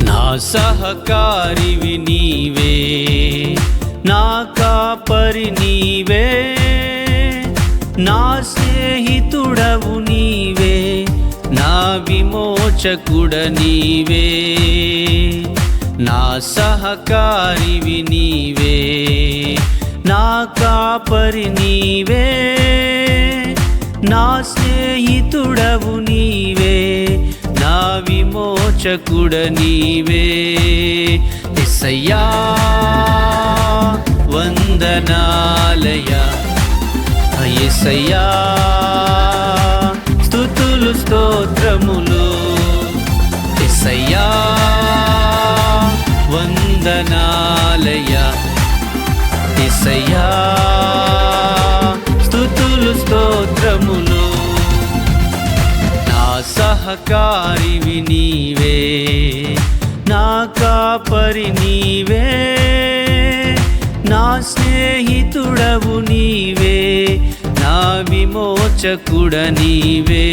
నా సహకారివి నీవే, నా కాపరి నీవే, నా స్నేహితుడవు నీవే, నా విమోచకుడ నీవే. నా సహకారివి నీవే, నా కాపరి నీవే, నా స్నేహితుడవు నీవే, నా విమోచకుడ నీవే. యేసయ్యా వందనాలయ, యేసయ్యా స్తుతులు స్తోత్రములు. యేసయ్యా వందనాలయ, యేసయ్యా స్తుతులు స్తోత్రములు. నా సహకారివి నీవే, నా కాపరి నీవే, నా స్నేహితుడవు నీవే, నా విమోచకుడ నీవే.